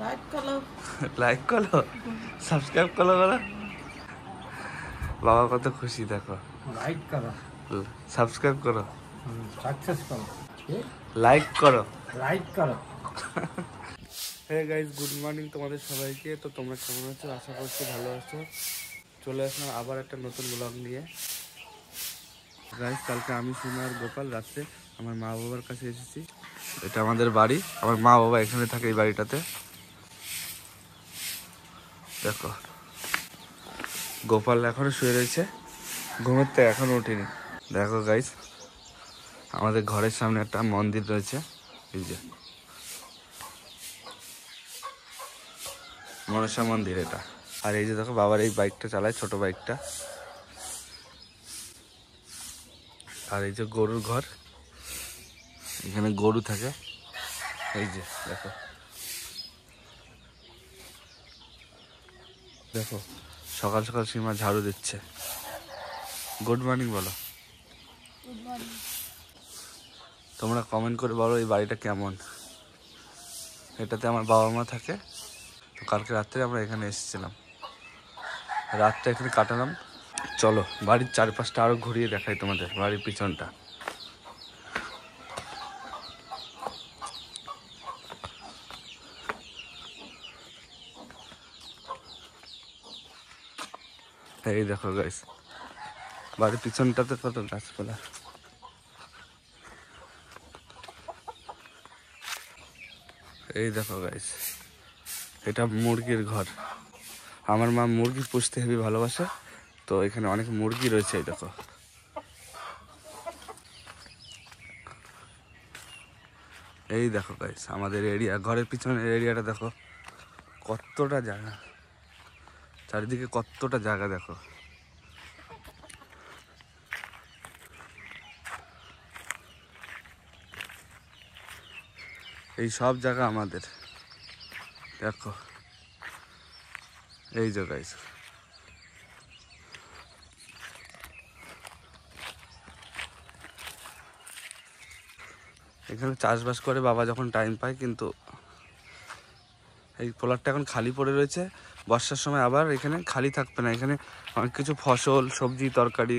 Like করো, subscribe করো বলো। বাবা কত খুশি দেখো। লাইক করো, সাবস্ক্রাইব করো, সাকসেস করো, লাইক করো। লাইক করো। হে গাইস, গুড মর্নিং তোমাদের সবাইকে। তো তোমরা কেমন আছো? আশা করছি ভালো আছো। চলে আসলাম আবার একটা নতুন ব্লগ নিয়ে। গাইস, কালকে আমি সুমা আর গোপাল রাত্রে আমার মা বাবার কাছে এসেছি। এটা আমাদের বাড়ি, আমার মা বাবা এখানে থাকে এই বাড়িটাতে। দেখো গোপাল এখনো শুয়ে রয়েছে, ঘুমের থেকে এখনো উঠিনি। দেখো গাইস, আমাদের ঘরের সামনে একটা মন্দির রয়েছে, এই যে মনসা মন্দির এটা। আর এই যে দেখো বাবার এই বাইকটা চালায়, ছোট বাইকটা। আর এই যে গরুর ঘর, এখানে গরু থাকে। এই যে দেখো, দেখো সকাল সকাল সীমা ঝাড়ু দিচ্ছে। গুড মর্নিং বলো। তোমরা কমেন্ট করে বলো এই বাড়িটা কেমন। এটাতে আমার বাবা মা থাকে। তো কালকে রাত্রে আমরা এখানে এসেছিলাম, রাতটা এখানে কাটালাম। চলো বাড়ির চারপাশটা আরো ঘুরিয়ে দেখাই তোমাদের, বাড়ির পিছনটা। এই দেখো গাইস, বাড়ির পিছনটাতে কত গাছপালা। এই দেখো গাইস, এটা মুরগির ঘর। আমার মা মুরগি পুষতে হেবি ভালোবাসে, তো এখানে অনেক মুরগি রয়েছে। এই দেখো, এই দেখো গাইস আমাদের এরিয়া, ঘরের পিছনের এরিয়াটা দেখো কতটা জায়গা, চারিদিকে কতটা জায়গা দেখো। এই সব জায়গা আমাদের। দেখো এই যে গাইস, এখানে চাষবাস করে বাবা যখন টাইম পায়। কিন্তু এই পোলারটা এখন খালি পড়ে রয়েছে, বর্ষার সময় আবার এখানে খালি থাকবে না। এখানে অনেক কিছু ফসল, সবজি, তরকারি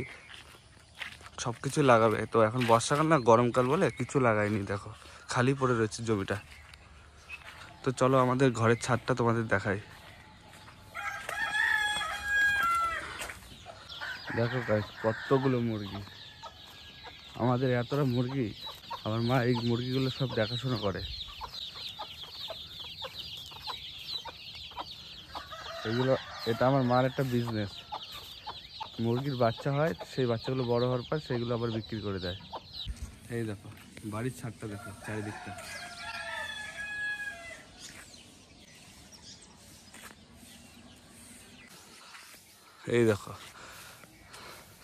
সব কিছু লাগাবে। তো এখন বর্ষাকাল না, গরমকাল বলে কিছু লাগায়নি। দেখো খালি পড়ে রয়েছে জমিটা। তো চলো আমাদের ঘরের ছাদটা তোমাদের দেখাই। দেখো গাইস কতগুলো মুরগি, আমাদের এতটা মুরগি। আমার মা এই মুরগিগুলো সব দেখাশোনা করে। এগুলো, এটা আমার মার একটা বিজনেস। মুরগির বাচ্চা হয়, সেই বাচ্চাগুলো বড় হওয়ার পর সেইগুলো আবার বিক্রি করে দেয়। এই দেখো বাড়ির ছাদটা দেখো, চারিদিকটা। এই দেখো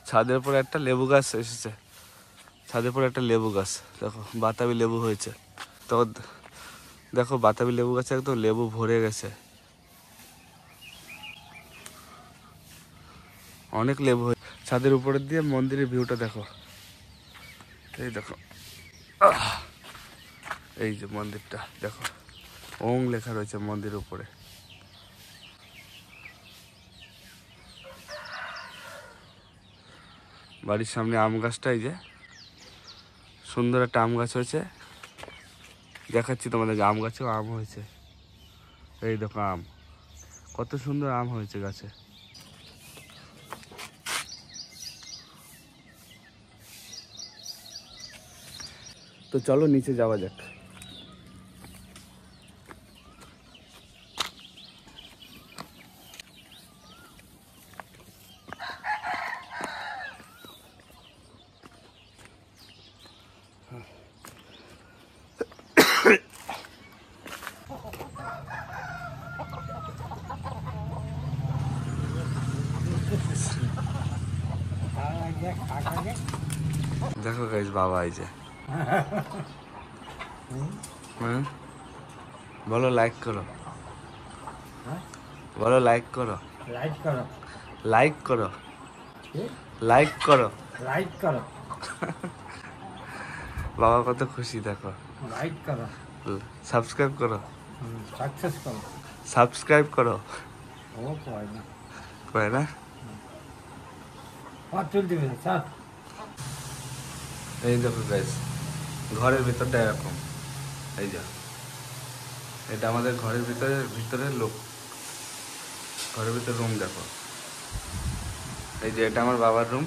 ছাদের উপরে একটা লেবু গাছ এসেছে, ছাদের উপরে একটা লেবু গাছ। দেখো বাতাবি লেবু হয়েছে। তো দেখো বাতাবি লেবু গাছে একদম লেবু ভরে গেছে, অনেক লেবু হয়েছে। ছাদের উপরে দিয়ে মন্দিরের ভিউটা দেখো। এই দেখো, এই যে মন্দিরটা দেখো, ওং লেখা রয়েছে মন্দিরের উপরে। বাড়ির সামনে আম গাছটা, এই যে সুন্দর একটা আম গাছ হয়েছে, দেখাচ্ছি তোমাদেরকে। আম গাছেও আম হয়েছে, এই দেখো আম, কত সুন্দর আম হয়েছে গাছে। তো চলো নিচে যাওয়া যাক। দেখো গাইস বাবা এই যে, হ্যাঁ বলো লাইক করো, বলো লাইক করো, লাইক করো, লাইক করো, লাইক করো, লাইক করো। বাবা কত খুশি দেখো। লাইক করো, সাবস্ক্রাইব করো, সাকসেস করো। সাবস্ক্রাইব করো। ও কয় না। কয় না? আর চলতে হবে স্যার। এই দেখো গাইস, ঘরের ভিতরটা এরকম। এই যা, এটা আমাদের ঘরের ভিতরের লোক। ঘরের ভিতরে রুম দেখো। এই যে এটা আমার বাবার রুম,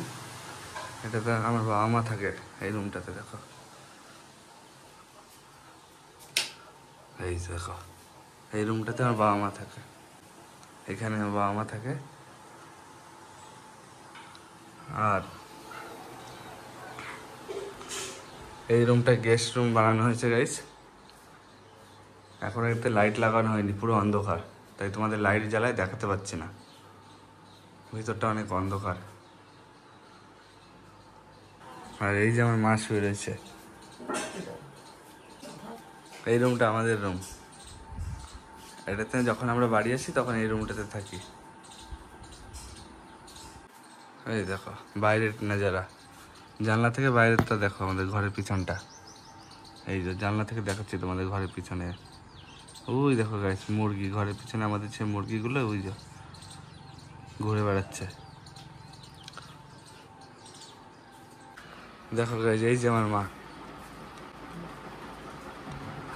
এটাতে আমার বাবা মা থাকে। এই রুমটাতে দেখো, এই দেখো, এই রুমটাতে আমার বাবা মা থাকে। এখানে আমার বাবা মা থাকে। আর এই রুমটা গেস্ট রুম বানানো হয়েছে গাইস। এখন এতে লাইট লাগানো হয়নি, পুরো অন্ধকার, তাই তোমাদের লাইট জ্বালায় দেখাতে পাচ্ছি না। ভিতরটা অনেক অন্ধকার। আর এই যে আমার মা শুয়ে রয়েছে। এই রুমটা আমাদের রুম। এটাতে যখন আমরা বাড়ি আসি তখন এই রুমটাতে থাকি। এই দেখো বাইরের নাজারা, জানলা থেকে বাইরেরটা দেখো, আমাদের ঘরের পিছনটা। এই যে জানলা থেকে দেখাচ্ছি তোমাদের ঘরের পিছনে। ওই দেখো গাইস, মুরগি ঘরের পিছনে, আমাদের যে মুরগিগুলো ওই যে ঘুরে বেড়াচ্ছে। দেখো গাইস, এই যে আমার মা।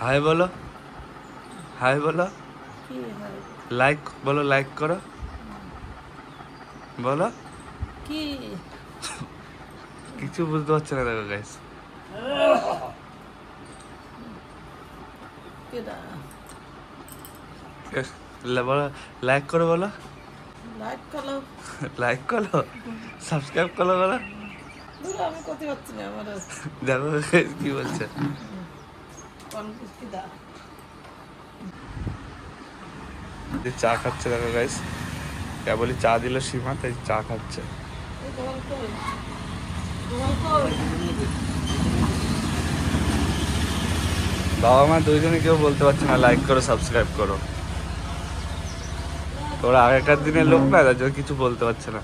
হাই বলো, হাই বলো, লাইক বলো, লাইক করো, বলো। কি কিছু বুঝতে পারছে না দেখো গাইস। কেডা বলো লাইক করো, বলো লাইট করলো? লাইক করো, সাবস্ক্রাইব করো, বলো। দূর, আমি করতে পারছি না। আমার দেখো guys কি বলছে। কেডা যে চা খাচ্ছে দেখো গাইস, কেবলই চা দিল সীমা, তাই চা খাচ্ছে। এই দোকান কই? দোকান কই? বাবা মা দুইজনে কেউ বলতে পারছে না লাইক করো, সাবস্ক্রাইব করো। ওরা আগেকার দিনের লোক না, তার জন্য কিছু বলতে পারছে না।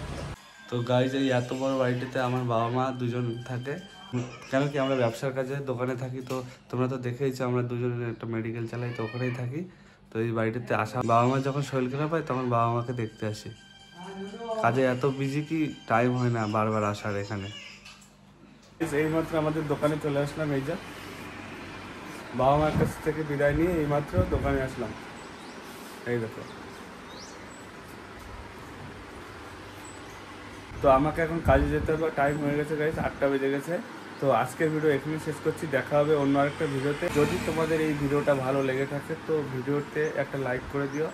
তো গাইজ, এই এত বড় বাড়িটিতে আমার বাবা মা দুজন থাকে। কেন কি আমরা ব্যবসার কাজে দোকানে থাকি, তো তোমরা তো দেখেইছো আমরা দুজনে একটা মেডিকেল চালাই, তো ওখানেই থাকি। তো এই বাড়িটিতে আসা, বাবা মা যখন শরীর খারাপ হয় তখন বাবা মাকে দেখতে আসি। কাজে এত বিজি কি টাইম হয় না বারবার আসার এখানে। এইমাত্র আমাদের দোকানে চলে আসলাম। এই যা, বাবা মার কাছ থেকে বিদায় নিয়ে এইমাত্র দোকানে আসলাম। এই দেখো। তো আমাকে এখন কাজে যেতে হবে, টাইম হয়ে গেছে গাইস, 8টা বেজে গেছে। তো আজকের ভিডিও এখানেই শেষ করছি, দেখা হবে অন্য আরেকটা ভিডিওতে। যদি তোমাদের এই ভিডিওটা ভালো লেগে থাকে তো ভিডিওতে একটা লাইক করে দিও।